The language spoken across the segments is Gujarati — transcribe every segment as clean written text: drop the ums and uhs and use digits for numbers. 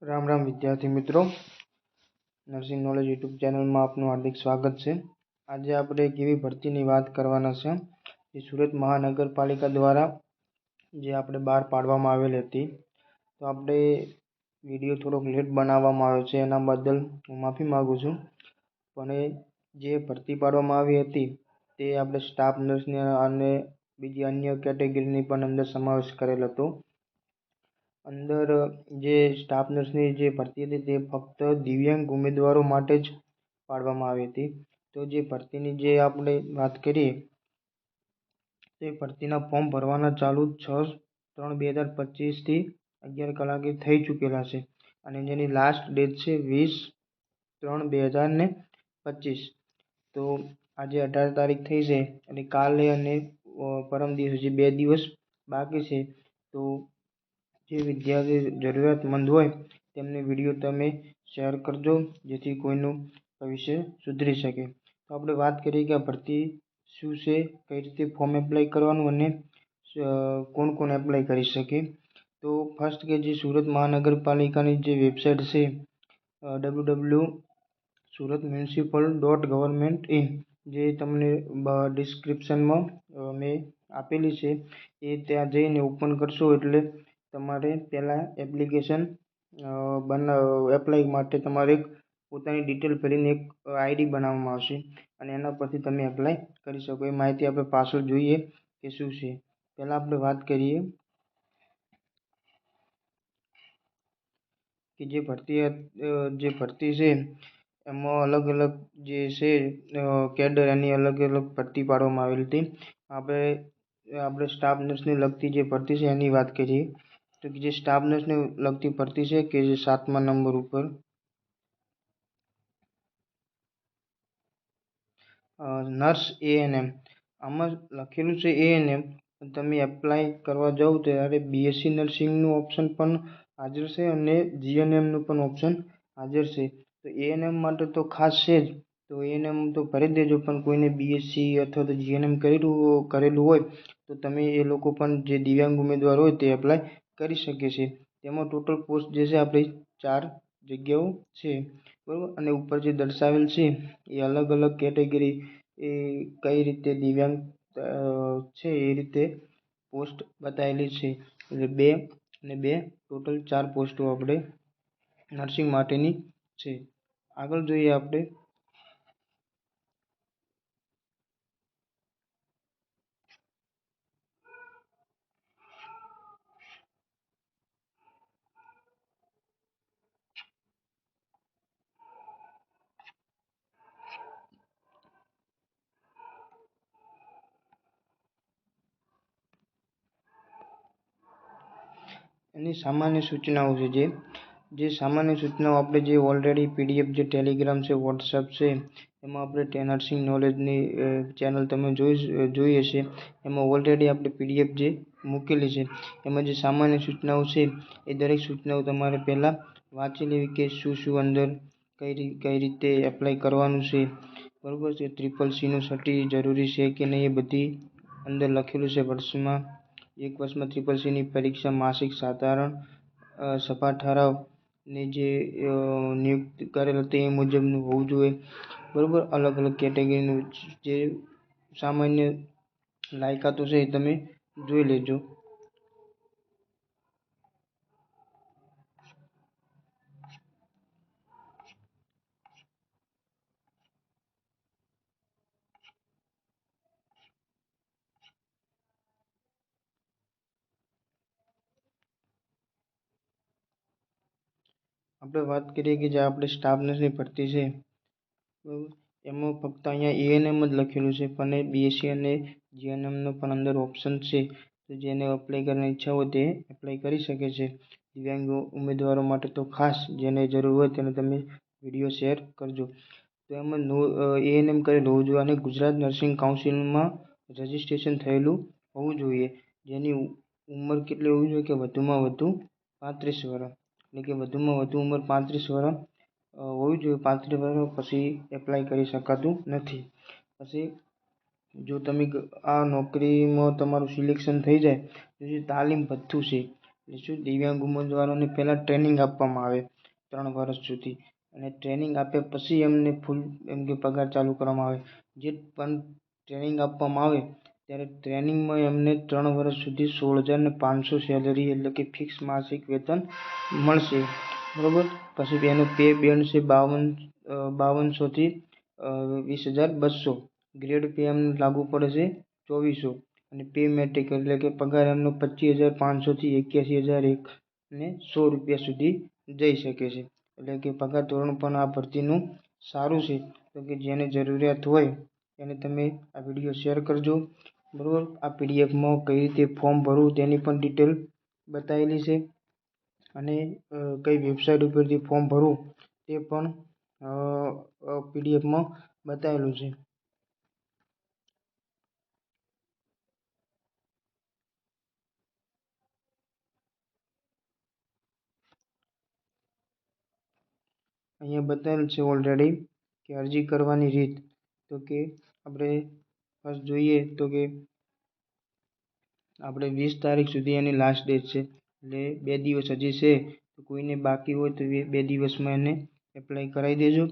राम राम विद्यार्थी मित्रों, नर्सिंग नॉलेज यूट्यूब चैनल में आपનું हार्दिक स्वागत है। आज આપણે એક એવી ભરતીની વાત કરવાના છે જે સુરત મહાનગરપાલિકા દ્વારા જે આપણે બહાર પાડવામાં આવેલી હતી। તો આપણે વિડીયો થોડોક લેટ બનાવવામાં આવ્યો છે, એના બદલ હું માફી માગું છું। પણ એ જે ભરતી પાડવામાં આવી હતી તે આપણે સ્ટાફ નર્સની અને બીજી અન્ય કેટેગરીની પણ અંદર સમાવેશ કરેલ હતો। અંદર જે સ્ટાફ નર્સની જે ભરતી હતી તે ફક્ત દિવ્યાંગ ઉમેદવારો માટે જ પાડવામાં આવી હતી। તો જે ભરતીની જે આપણે વાત કરીએ તે ભરતીના ફોર્મ ભરવાના ચાલુ 6/3/2025 11 કલાકે થઈ ચૂકેલા છે અને જેની લાસ્ટ ડેટ છે 20/3/2025। તો આજે 18 તારીખ થઈ છે અને કાલે અને પરમ દિવસ જે 2 દિવસ બાકી છે। તો જે વિદ્યાર્થી જરૂરિયાતમંદ હોય તેમને વિડીયો તમે શેર કરજો જેથી કોઈનું ભવિષ્ય સુધરી શકે। તો આપણે વાત કરીએ કે આ ભરતી શું છે, કઈ રીતે ફોર્મ એપ્લાય કરવાનું અને કોણ કોણ એપ્લાય કરી શકે। તો ફર્સ્ટ કે જે સુરત મહાનગરપાલિકાની જે વેબસાઇટ છે www.suratmunicipal.government.in જે તમને ડિસ્ક્રિપ્શનમાં મેં આપેલી છે, એ ત્યાં જઈને ઓપન કરશો એટલે તમારે પહેલાં એપ્લિકેશન એપ્લાય માટે તમારે પોતાની ડિટેલ ભરીને એક આઈડી બનાવવામાં આવશે અને એના પરથી તમે એપ્લાય કરી શકો। એ માહિતી આપણે પાછળ જોઈએ કે શું છે। પહેલાં આપણે વાત કરીએ કે જે ભરતી છે એમાં અલગ અલગ જે છે કેડર એની અલગ અલગ ભરતી પાડવામાં આવેલી હતી। આપણે સ્ટાફ નર્સને લગતી જે ભરતી છે એની વાત કરીએ તો જે સ્ટાફ નર્સને લગતી ભરતી છે કે જે 7મા નંબર ઉપર નર્સ એએનએમ આમાં લખેલું છે એએનએમ। તમે એપ્લાય કરવા જાઓ ત્યારે બીએસસી નર્સિંગનું ઓપ્શન પણ હાજર છે અને જીએનએમનું પણ ઓપ્શન હાજર છે। તો એએનએમ માટે તો ખાસ છે જ, તો એએનએમ તો ભરી દેજો। પણ કોઈને બીએસસી અથવા તો જીએનએમ કરેલું હોય તો તમે એ લોકો પણ જે દિવ્યાંગ ઉમેદવાર હોય તે એપ્લાય કરી શકે છે। તેમાં ટોટલ પોસ્ટ જે છે આપણી 4 જગ્યાઓ છે, બરાબર। અને ઉપર જે દર્શાવેલ છે એ અલગ અલગ કેટેગરી એ કઈ રીતે દિવ્યાંગ છે એ રીતે પોસ્ટ બતાવેલી છે। એટલે 2 અને 2 ટોટલ 4 પોસ્ટો આપણે નર્સિંગ માટેની છે। આગળ જોઈએ આપણે એની સામાન્ય સૂચનાઓ છે। જે સામાન્ય સૂચનાઓ આપણે જે ઓલરેડી પીડીએફ જે ટેલિગ્રામ છે, વોટ્સઅપ છે, એમાં આપણે નર્સિંગ નોલેજની ચેનલ તમે જોઈ હશે, એમાં ઓલરેડી આપણે પીડીએફ જે મૂકેલી છે એમાં જે સામાન્ય સૂચનાઓ છે એ દરેક સૂચનાઓ તમારે પહેલાં વાંચી લેવી કે શું શું અંદર કઈ રીતે એપ્લાય કરવાનું છે, બરાબર છે। CCC સર્ટી જરૂરી છે કે નહીં એ બધી અંદર લખેલું છે। એક વર્ષમાં CCCની પરીક્ષા માસિક સાધારણ સભા ઠરાવ ને જે નિયુક્ત કરેલ તે મુજબનું હોવું જોઈએ, બરાબર। અલગ અલગ કેટેગરીનું જે સામાન્ય લાયકાતો છે એ તમે જોઈ લેજો। આપણે વાત કરીએ કે જે આપણે સ્ટાફ નર્સની ભરતી છે, બરાબર, એમાં ફક્ત અહીંયા એએનએમ જ લખેલું છે પણ એ બીએસસી અને જીએનએમનો પણ અંદર ઓપ્શન છે। તો જેને એપ્લાય કરવાની ઈચ્છા હોય તે એપ્લાય કરી શકે છે। દિવ્યાંગ ઉમેદવારો માટે તો ખાસ જેને જરૂર હોય તેને તમે વિડીયો શેર કરજો। તો એમાં એએનએમ કરેલું હોવું જોઈએ અને ગુજરાત નર્સિંગ કાઉન્સિલમાં રજિસ્ટ્રેશન થયેલું હોવું જોઈએ। જેની ઉંમર કેટલી હોવી જોઈએ કે વધુમાં વધુ 35 વર્ષ, એટલે કે વધુમાં વધુ ઉંમર 35 વર્ષ હોવી જોઈએ। 35 વર્ષ પછી એપ્લાય કરી શકાતું નથી। પછી જો તમે આ નોકરીમાં તમારું સિલેક્શન થઈ જાય તો જે તાલીમ ભથ્થું છે એટલે શું દિવ્યાંગ ઉમેદવારોને પહેલાં ટ્રેનિંગ આપવામાં આવે 3 વર્ષ સુધી, અને ટ્રેનિંગ આપ્યા પછી એમને ફૂલ એમ કે પગાર ચાલુ કરવામાં આવે. જે પણ ટ્રેનિંગ આપવામાં આવે ત્યારે ટ્રેનિંગમાં એમને 3 વર્ષ સુધી 16,500 સેલરી એટલે કે ફિક્સ માસિક વેતન મળશે. બરાબર. પછી એનો પે બેન્ડ છે 5200થી 20,200. ગ્રેડ પે એમને લાગુ પડે છે 2400, અને પે મેટ્રિક એટલે કે પગાર એમનો 25,500થી 81,100 રૂપિયા સુધી જઈ શકે છે. એટલે કે પગાર ધોરણ પણ આ ભરતીનું સારું છે. તો કે જેને જરૂરિયાત હોય એને તમે આ વિડીયો શેર કરજો. બરાબર. આ પીડીએફમાં કઈ રીતે ફોર્મ ભરવું તેની પણ ડિટેલ બતાવેલી છે, અને કઈ વેબસાઇટ ઉપરથી ફોર્મ ભરવું તે પણ પીડીએફમાં બતાવેલું છે. અહીંયા બતાવેલ છે ઓલરેડી કે અરજી કરવાની રીત. તો કે આપણે ફર્સ્ટ જોઈએ તો કે આપણે 20 તારીખ સુધી એની લાસ્ટ ડેટ છે, એટલે 2 દિવસ હજી છે. તો કોઈને બાકી હોય તો 2 દિવસમાં એને એપ્લાય કરાવી દેજો.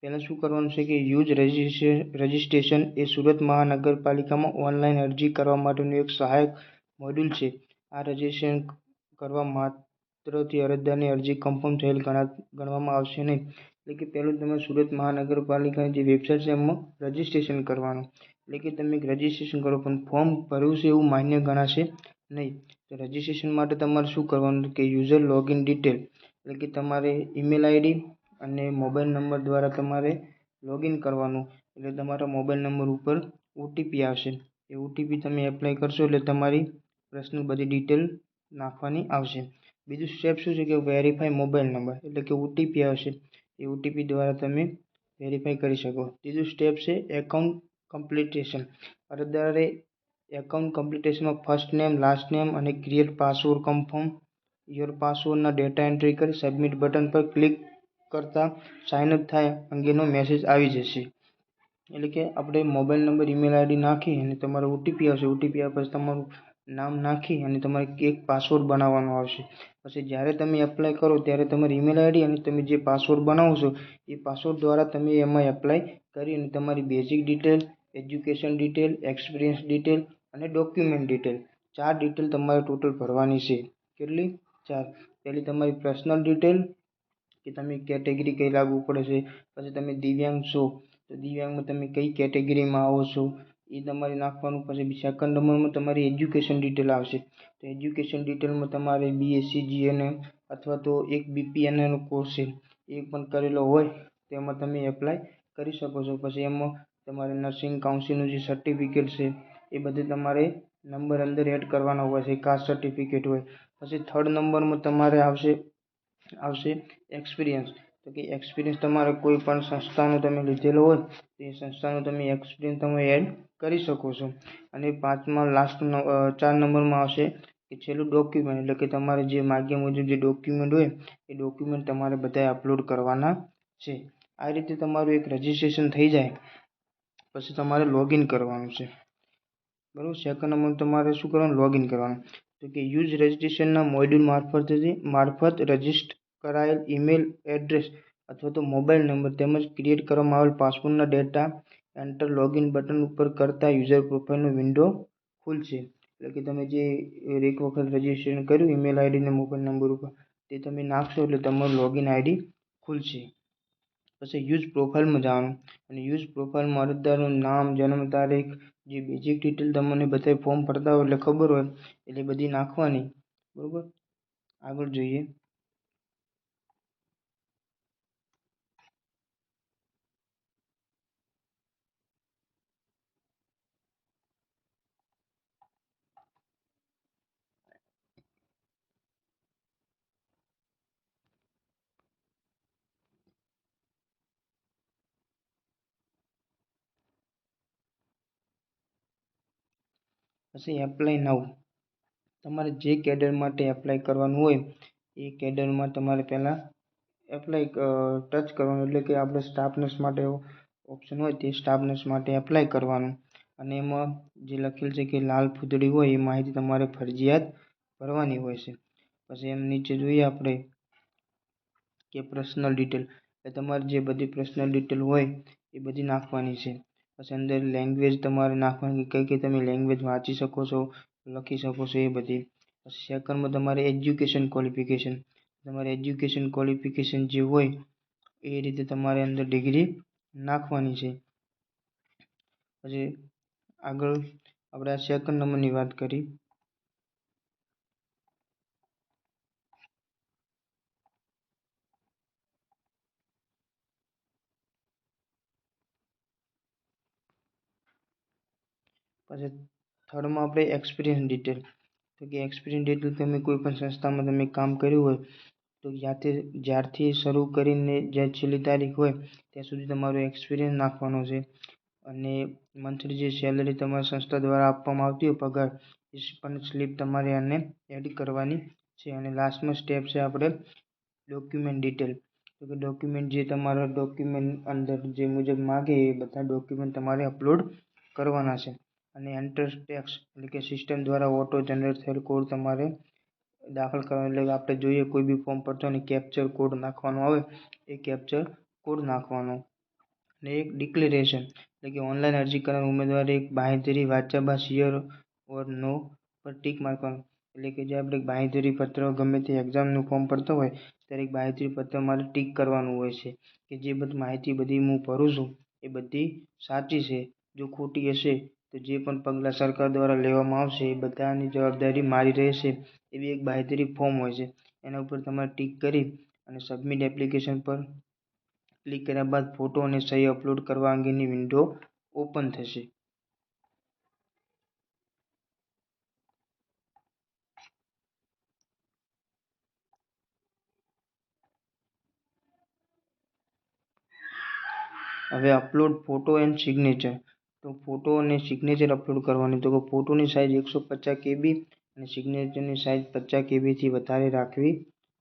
પહેલાં શું કરવાનું છે કે યુઝ રજિસ્ટ્રેશન એ સુરત મહાનગરપાલિકામાં ઓનલાઈન અરજી કરવા માટેનું એક સહાયક મોડ્યુલ છે. આ રજિસ્ટ્રેશન કરવા માત્રથી અરજદારની અરજી કન્ફર્મ થયેલ ગણવામાં આવશે નહીં. એટલે કે પહેલું તમે સુરત મહાનગરપાલિકાની જે વેબસાઇટ છે એમાં રજિસ્ટ્રેશન કરવાનું. એટલે કે તમે રજિસ્ટ્રેશન કરો પણ ફોર્મ ભર્યું છે એવું માન્ય ગણાશે નહીં. તો રજિસ્ટ્રેશન માટે તમારે શું કરવાનું કે યુઝર લોગિન ડિટેલ એટલે કે તમારે ઈમેલ આઈડી અને મોબાઈલ નંબર દ્વારા તમારે લોગિન કરવાનું. એટલે તમારા મોબાઈલ નંબર ઉપર ઓટીપી આવશે. એ ઓટીપી તમે એપ્લાય કરશો એટલે તમારી પર્સનલ બધી ડિટેલ નાખવાની આવશે. બીજું સ્ટેપ શું છે કે વેરીફાઈ મોબાઈલ નંબર એટલે કે ઓટીપી આવશે. એ ઓટીપી દ્વારા તમે વેરીફાઈ કરી શકો. ત્રીજું સ્ટેપ છે એકાઉન્ટ કમ્પ્લીટેશન. અરજદારે એકાઉન્ટ કમ્પ્લીટેશનમાં ફર્સ્ટ નેમ, લાસ્ટ નેમ અને ક્રિએટ પાસવર્ડ કન્ફર્મ યોર પાસવર્ડના ડેટા એન્ટ્રી કરી સબમિટ બટન પર ક્લિક કરતાં સાઇનઅપ થાય અંગેનો મેસેજ આવી જશે. એટલે કે આપણે મોબાઈલ નંબર, ઈમેલ આઈડી નાખી અને તમારો ઓટીપી આવશે. ઓટીપી આવ્યા પછી તમારું નામ નાખી અને તમારે એક પાસવર્ડ બનાવવાનો આવશે. પછી જ્યારે તમે એપ્લાય કરો ત્યારે તમારી ઈમેલ આઈડી અને તમે જે પાસવર્ડ બનાવો છો એ પાસવર્ડ દ્વારા તમે એમાં એપ્લાય કરી અને તમારી basic detail, education detail, experience detail અને ડોક્યુમેન્ટ ડિટેલ 4 ડિટેલ તમારે ટોટલ ભરવાની છે. કેટલી? 4. પહેલી તમારી પર્સનલ ડિટેલ કે તમે કેટેગરી કઈ લાગુ પડે છે. પછી તમે દિવ્યાંગ છો તો દિવ્યાંગમાં તમે કઈ કેટેગરીમાં આવો છો એ તમારે નાખવાનું. પછી સેકન્ડ નંબરમાં તમારી એજ્યુકેશન ડિટેલ આવશે. તો એજ્યુકેશન ડિટેલમાં તમારે બીએસસી, જીએનએમ અથવા તો એક બીપીએનએનો કોર્સ છે એ પણ કરેલો હોય તેમાં તમે એપ્લાય કરી શકો છો. પછી એમાં તમારે નર્સિંગ કાઉન્સિલનું જે સર્ટિફિકેટ છે એ બધું તમારે નંબર અંદર એડ કરવાના હોય છે, કાસ્ટ સર્ટિફિકેટ હોય. પછી થર્ડ નંબરમાં તમારે આવશે એક્સપિરિયન્સ. તો કે એક્સપિરિયન્સ તમારે કોઈ પણ સંસ્થાનો તમે લીધેલો હોય તો એ સંસ્થાનો તમે એક્સપિરિયન્સ તમે એડ કરી શકો છો. અને 5માં લાસ્ટ 4 નંબરમાં આવશે કે છેલ્લું ડોક્યુમેન્ટ એટલે કે તમારે જે માગ્યા મુજબ જે ડોક્યુમેન્ટ હોય એ ડોક્યુમેન્ટ તમારે બધાએ અપલોડ કરવાના છે. આ રીતે તમારું એક રજિસ્ટ્રેશન થઈ જાય પછી તમારે લોગિન કરવાનું છે. બરાબર. સેકન્ડ નંબર તમારે શું કરવાનું? લોગિન કરવાનું. તો કે યુઝ રજિસ્ટ્રેશનના મોડ્યુલ મારફત રજિસ્ટર કરાયેલ ઈમેલ એડ્રેસ અથવા તો મોબાઈલ નંબર તેમજ ક્રિએટ કરવામાં આવેલ પાસવર્ડના ડેટા એન્ટર લોગિન બટન ઉપર કરતા યુઝર પ્રોફાઇલનો વિન્ડો ખુલશે. એટલે કે તમે જે એક વખત રજિસ્ટ્રેશન કર્યું ઈમેલ આઈડી અને મોબાઈલ નંબર ઉપર તે તમે નાખશો એટલે તમારું લોગિન આઈડી ખુલશે. પછી યુઝ પ્રોફાઇલમાં જવાનું અને યુઝ પ્રોફાઇલમાં અરજદારનું નામ, જન્મ તારીખ, જે બેઝિક ડિટેલ તમને બધા ફોર્મ ભરતા હોય એટલે ખબર હોય એટલે બધી નાખવાની. બરાબર. આગળ જોઈએ. પછી એપ્લાય નાઉ. તમારે જે કેડર માટે એપ્લાય કરવાનું હોય એ કેડરમાં તમારે પહેલાં એપ્લાય ટચ કરવાનું. એટલે કે આપણે સ્ટાફ નર્સ માટે ઓપ્શન હોય તે સ્ટાફ નર્સ માટે એપ્લાય કરવાનું. અને એમાં જે લખેલ છે કે લાલ ફૂદડી હોય એ માહિતી તમારે ફરજિયાત ભરવાની હોય છે. પછી એમ નીચે જોઈએ આપણે કે પર્સનલ ડિટેલ, એટલે તમારી જે બધી પર્સનલ ડિટેલ હોય એ બધી નાખવાની છે. પછી અંદર લેંગ્વેજ તમારે નાખવાની, કઈ કઈ તમે લેંગ્વેજ વાંચી શકો છો, લખી શકો છો એ બધી. પછી સેકન્ડમાં તમારે એજ્યુકેશન ક્વોલિફિકેશન, તમારે એજ્યુકેશન ક્વોલિફિકેશન જે હોય એ રીતે તમારે અંદર ડિગ્રી નાખવાની છે. પછી આગળ આપણે આ સેકન્ડ નંબરની વાત કરી. પછી થર્ડમાં આપણે એક્સપિરિયન્સ ડિટેલ, તો કે એક્સપિરિયન્સ ડિટેલ તમે કોઈ પણ સંસ્થામાં તમે કામ કર્યું હોય તો જ્યારથી શરૂ કરીને જ્યાં છેલ્લી તારીખ હોય ત્યાં સુધી તમારો એક્સપિરિયન્સ નાખવાનો છે. અને મંથલી જે સેલરી તમારી સંસ્થા દ્વારા આપવામાં આવતી હોય પગાર, એ પણ સ્લીપ તમારે આને એડ કરવાની છે. અને લાસ્ટમાં સ્ટેપ છે આપણે ડોક્યુમેન્ટ ડિટેલ, તો કે ડોક્યુમેન્ટ જે તમારા ડોક્યુમેન્ટ અંદર જે મુજબ માગે એ બધા ડોક્યુમેન્ટ તમારે અપલોડ કરવાના છે. અને એન્ટર ટેક્સ એટલે કે સિસ્ટમ દ્વારા ઓટો જનરેટ થયેલ કોડ તમારે દાખલ કરવાનો, એટલે આપણે જોઈએ કોઈ બી ફોર્મ ભરતો અને કેપ્ચર કોડ નાખવાનો આવે એ કેપ્ચર કોડ નાખવાનો. અને એક ડિક્લેરેશન એટલે કે ઓનલાઈન અરજી કરનાર ઉમેદવારે એક બાંહેધરી વાંચ્યા બાદ યસ ઓર નો પર ટીક મારવાનું, એટલે કે જે આપણે બાંહેધરી પત્ર ગમે તે એક્ઝામનું ફોર્મ ભરતો હોય ત્યારે એક બાંહેધરી પત્ર મારે ટીક કરવાનું હોય છે કે જે બધી માહિતી બધી હું ભરું છું એ બધી સાચી છે. જો ખોટી હશે તો જે પણ પગલાં સરકાર દ્વારા લેવામાં આવશે એ બધાની જવાબદારી મારી રહેશે. એવી એક બાંહેધરી ફોર્મ હોય છે. એના ઉપર તમારે ટીક કરી અને સબમિટ એપ્લિકેશન પર ક્લિક કર્યા બાદ ફોટો અને સહી અપલોડ કરવા અંગેની વિન્ડો ઓપન થશે. હવે અપલોડ ફોટો એન્ડ સિગ્નેચર, તો ફોટો અને સિગ્નેચર અપલોડ કરવાની, તો કે ફોટોની સાઇઝ 150 KB અને સિગ્નેચરની સાઇઝ 50 KBથી વધારે રાખવી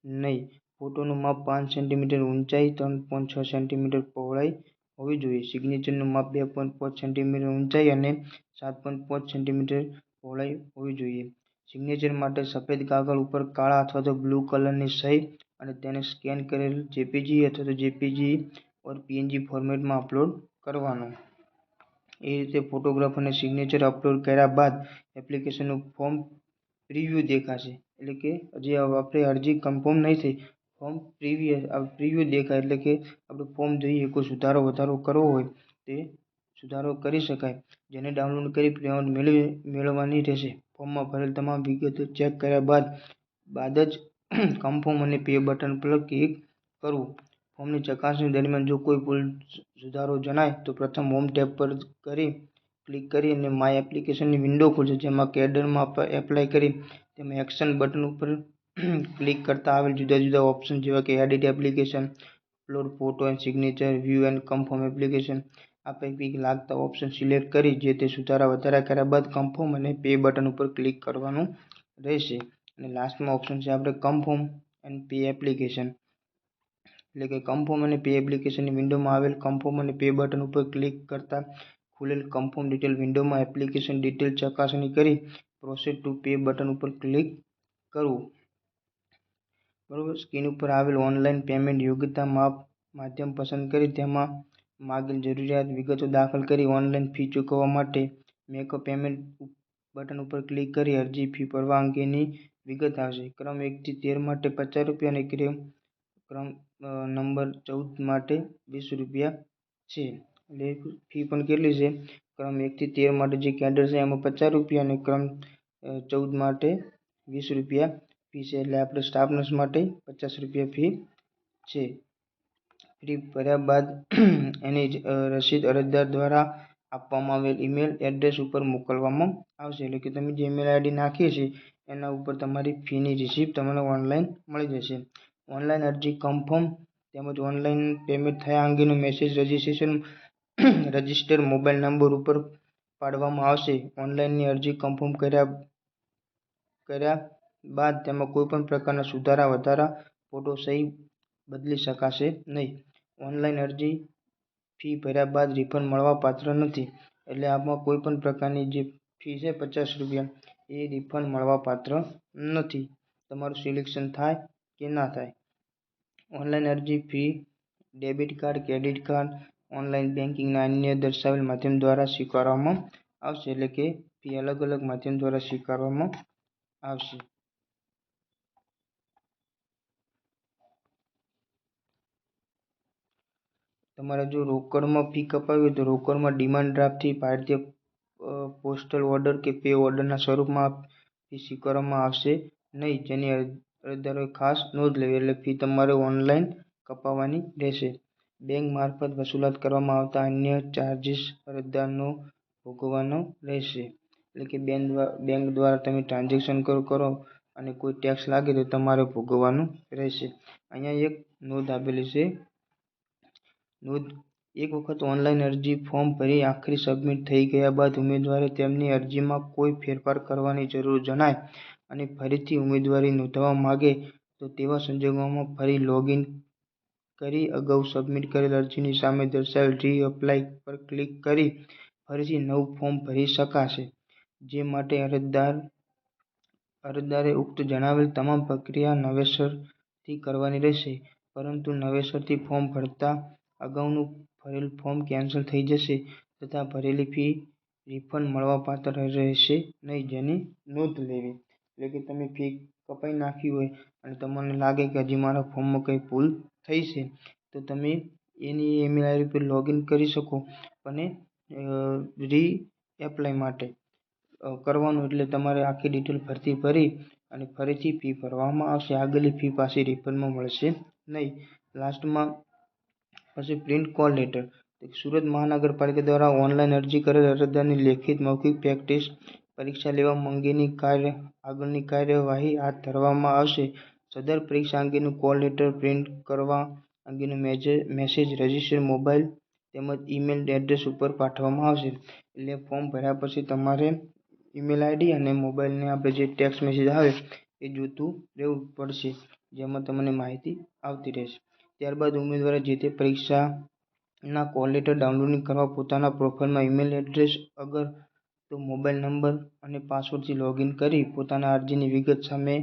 નહીં. ફોટોનું માપ 5 સેન્ટીમીટર ઊંચાઈ, 3.6 સેન્ટીમીટર પહોળાઈ હોવી જોઈએ. સિગ્નેચરનું માપ 2.5 સેન્ટીમીટર ઊંચાઈ અને 7.5 સેન્ટીમીટર પહોળાઈ હોવી જોઈએ. સિગ્નેચર માટે સફેદ કાગળ ઉપર કાળા અથવા તો બ્લુ કલરની સહી અને તેને સ્કેન કરેલ જેપીજી અથવા તો જેપીજી ઓર પીએનજી ફોર્મેટમાં અપલોડ કરવાનો. એ રીતે ફોટોગ્રાફ અને સિગ્નેચર અપલોડ કર્યા બાદ એપ્લિકેશનનું ફોર્મ પ્રિવ્યૂ દેખાશે, એટલે કે હજી આપણે અરજી કન્ફર્મ નહીં થઈ, ફોર્મ પ્રિવ્યૂ દેખાય, એટલે કે આપણે ફોર્મ જોઈએ કોઈ સુધારો વધારો કરવો હોય તે સુધારો કરી શકાય, જેને ડાઉનલોડ કરી પ્રિન્ટ મેળવવાની રહેશે. ફોર્મમાં ભરેલ તમામ વિગતો ચેક કર્યા બાદ જ કન્ફર્મ અને પે બટન પર ક્લિક કરવું. ફોર્મની ચકાસણી દરમિયાન જો કોઈ ભૂલ સુધારો જણાય તો પ્રથમ હોમ ટેબ પર ક્લિક કરી અને માય એપ્લિકેશનની વિન્ડો ખુલશે, જેમાં કેડરમાં એપ્લાય કરી તેમાં એક્શન બટન ઉપર ક્લિક કરતા આવેલ જુદા જુદા ઓપ્શન જેવા કે edit application, upload photo and signature, view and confirm application, આ પૈકી લાગતા ઓપ્શન સિલેક્ટ કરી જે તે સુધારા વધારા કર્યા બાદ કન્ફર્મ અને પે બટન ઉપર ક્લિક કરવાનું રહેશે. અને લાસ્ટમાં ઓપ્શન છે આપણે કન્ફર્મ એન્ડ પે એપ્લિકેશન, એટલે કે કન્ફર્મ અને પે એપ્લિકેશનની વિન્ડોમાં આવેલ કન્ફર્મ અને પે બટન ઉપર ક્લિક કરતા ખુલેલ કન્ફર્મ ડિટેલ વિન્ડોમાં એપ્લિકેશન ડિટેલ ચકાસણી કરી પ્રોસેસ ટુ પે બટન ઉપર ક્લિક કરવું. બરોબર. સ્ક્રીન ઉપર આવેલ ઓનલાઈન પેમેન્ટ યોગ્યતા માધ્યમ પસંદ કરી તેમાં માગેલ જરૂરિયાત વિગતો દાખલ કરી ઓનલાઈન ફી ચૂકવવા માટે મેક પેમેન્ટ બટન ઉપર ક્લિક કરી અરજી ફી ભરવા અંગેની વિગત આવશે. ક્રમ 1 થી 13 માટે ₹50 અને ક્રમ નંબર 14 માટે ₹20 છે. એટલે ફી પણ કેટલી છે? ક્રમ 1 થી 13 માટે જે કેડર છે એમાં ₹50 અને ક્રમ 14 માટે ₹20 ફી છે. એટલે આપણે સ્ટાફ નર્સ માટે ₹50 ફી છે. ફી ભર્યા બાદ એની રસીદ અરજદાર દ્વારા આપવામાં આવેલ ઈમેલ એડ્રેસ ઉપર મોકલવામાં આવશે. એટલે કે તમે જે ઈમેલ આઈડી નાખી છે એના ઉપર તમારી ફીની રિસિપ્ટ તમને ઓનલાઈન મળી જશે. ઓનલાઈન અરજી કન્ફર્મ તેમજ ઓનલાઈન પેમેન્ટ થયા અંગેનો મેસેજ રજિસ્ટર મોબાઈલ નંબર ઉપર પાડવામાં આવશે. ઓનલાઈનની અરજી કન્ફર્મ કર્યા બાદ તેમાં કોઈપણ પ્રકારના સુધારા વધારા, ફોટો સહી બદલી શકાશે નહીં. ઓનલાઈન અરજી ફી ભર્યા બાદ રિફંડ મળવાપાત્ર નથી, એટલે આમાં કોઈપણ પ્રકારની જે ફી છે ₹50 એ રિફંડ મળવાપાત્ર નથી. તો તમારું સિલેક્શન થાય કે ના થાય. ઓનલાઈન અરજી fee debit card, credit card, online બેન્કિંગના અન્ય દર્શાવેલ માધ્યમ દ્વારા સ્વીકારવામાં આવશે. એટલે કે ફી અલગ અલગ માધ્યમ દ્વારા સ્વીકારવામાં આવશે. તમારે જો રોકડમાં ફી કપાવી હોય તો રોકડમાં ડિમાન્ડ ડ્રાફ્ટથી ભારતીય પોસ્ટલ ઓર્ડર કે પે ઓર્ડરના સ્વરૂપમાં ફી સ્વીકારવામાં આવશે નહીં, જેની અરજદારોએ ખાસ નોંધ લેવી. એટલે ફી તમારે ઓનલાઈન કપાવવાની રહેશે. બેંક મારફત વસૂલાત કરવામાં આવતા અન્ય ચાર્જીસ અરજદારનો ભોગવવાનો રહેશે. એટલે કે બેંક દ્વારા તમે ટ્રાન્ઝેક્શન કરો અને કોઈ ટેક્સ લાગે તો તમારે ભોગવવાનું રહેશે. અહીંયા એક નોંધ આપેલી છે. નોંધ: એક વખત ઓનલાઈન અરજી ફોર્મ ભરી આખરી સબમિટ થઈ ગયા બાદ ઉમેદવારે તેમની અરજીમાં કોઈ ફેરફાર કરવાની જરૂર જણાય અને ફરીથી ઉમેદવારી નોંધાવવા માંગે તો તેવા સંજોગોમાં ફરી લોગિન કરી અગાઉ સબમિટ કરેલ અરજીની સામે દર્શાવેલ રી-એપ્લાય પર ક્લિક કરી ફરીથી નવું ફોર્મ ભરી શકાશે. જે માટે અરજદારે ઉક્ત જણાવેલ તમામ પ્રક્રિયા નવેસરથી કરવાની રહેશે. પરંતુ નવેસરથી ફોર્મ ભરતા અગાઉનું ભરેલ ફોર્મ કેન્સલ થઈ જશે તથા ભરેલી ફી રિફંડ મળવાપાત્ર રહેશે નહીં, જેની નોંધ લેવી. એટલે કે તમે ફી કપાઈ નાખી હોય અને તમને લાગે કે હજી મારા ફોર્મમાં કંઈ ભૂલ થઈ છે તો તમે એની ઈમેલ આઈડી પર લોગિન કરી શકો અને રી-એપ્લાય માટે કરવાનું. એટલે તમારે આખી ડિટેલ ભરી અને ફરીથી ફી ભરવામાં આવશે. આગળની ફી પાછી રિફંડમાં મળશે નહીં. લાસ્ટમાં પછી પ્રિન્ટ કોલ લેટર. સુરત મહાનગરપાલિકા દ્વારા ઓનલાઈન અરજી કરેલ અરજદારની લેખિત મૌખિક પ્રેક્ટિસ પરીક્ષા લેવા અંગેની આગળની કાર્યવાહી હાથ ધરવામાં આવશે. સદર પરીક્ષા અંગેનું કોલ લેટર પ્રિન્ટ કરવા અંગેનો મેસેજ રજિસ્ટર્ડ મોબાઈલ તેમજ ઈમેલ એડ્રેસ ઉપર પાઠવવામાં આવશે. એટલે ફોર્મ ભર્યા પછી તમારે ઈમેલ આઈડી અને મોબાઈલને આપણે જે ટેક્સ્ટ મેસેજ આવે એ જોતું રહેવું પડશે, જેમાં તમને માહિતી આવતી રહેશે. ત્યારબાદ ઉમેદવારે જે તે પરીક્ષાના કોલ લેટર ડાઉનલોડ કરવા પોતાના પ્રોફાઇલમાં ઈમેલ એડ્રેસ અગર તો મોબાઈલ નંબર અને પાસવર્ડથી લોગિન કરી પોતાના અરજીની વિગત સામે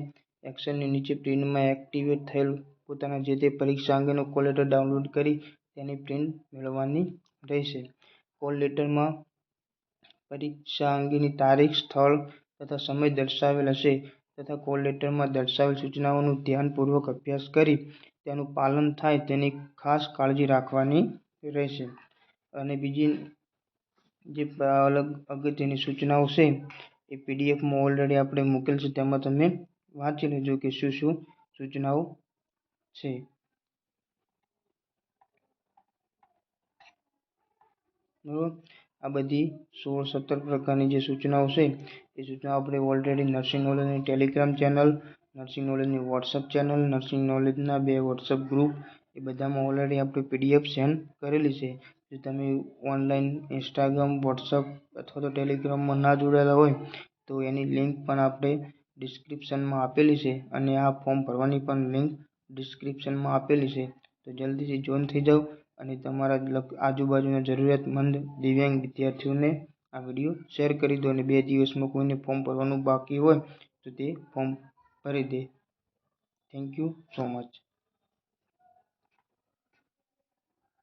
એક્સેલની નીચે પ્રિન્ટમાં એક્ટિવેટ થયેલ પોતાના જે તે પરીક્ષા અંગેનો કોલ લેટર ડાઉનલોડ કરી તેની પ્રિન્ટ મેળવવાની રહેશે. કોલ લેટરમાં પરીક્ષા અંગેની તારીખ, સ્થળ તથા સમય દર્શાવેલ હશે તથા કોલ લેટરમાં દર્શાવેલ સૂચનાઓનું ધ્યાનપૂર્વક અભ્યાસ કરી તેનું પાલન થાય તેની ખાસ કાળજી રાખવાની રહેશે. અને બીજી જે અલગ અગત્યની સૂચનાઓ છે એ પીડીએફમાં ઓલરેડી આપણે મૂકેલ છે, તેમાં તમે વાંચી લેજો કે શું શું સૂચનાઓ છે. બરાબર, આ બધી 16-17 પ્રકારની જે સૂચનાઓ છે એ સૂચનાઓ આપણે ઓલરેડી નર્સિંગ નોલેજની ટેલિગ્રામ ચેનલ, નર્સિંગ નોલેજની વોટ્સઅપ ચેનલ, નર્સિંગ નોલેજના 2 વોટ્સઅપ ગ્રુપ એ બધામાં ઓલરેડી આપણે પીડીએફ સેન્ડ કરેલી છે. જો તમે ઓનલાઈન ઇન્સ્ટાગ્રામ, વોટ્સઅપ અથવા તો ટેલિગ્રામમાં ના જોડાયેલા હોય તો એની લિંક પણ આપણે ડિસ્ક્રિપ્શનમાં આપેલી છે અને આ ફોર્મ ભરવાની પણ લિંક ડિસ્ક્રિપ્શનમાં આપેલી છે. તો જલ્દીથી જોઈન થઈ જાઓ અને તમારા આજુબાજુના જરૂરિયાતમંદ દિવ્યાંગ વિદ્યાર્થીઓને આ વિડીયો શેર કરી દો અને 2 દિવસમાં કોઈને ફોર્મ ભરવાનું બાકી હોય તો તે ફોર્મ ભરી દે. Thank you so much.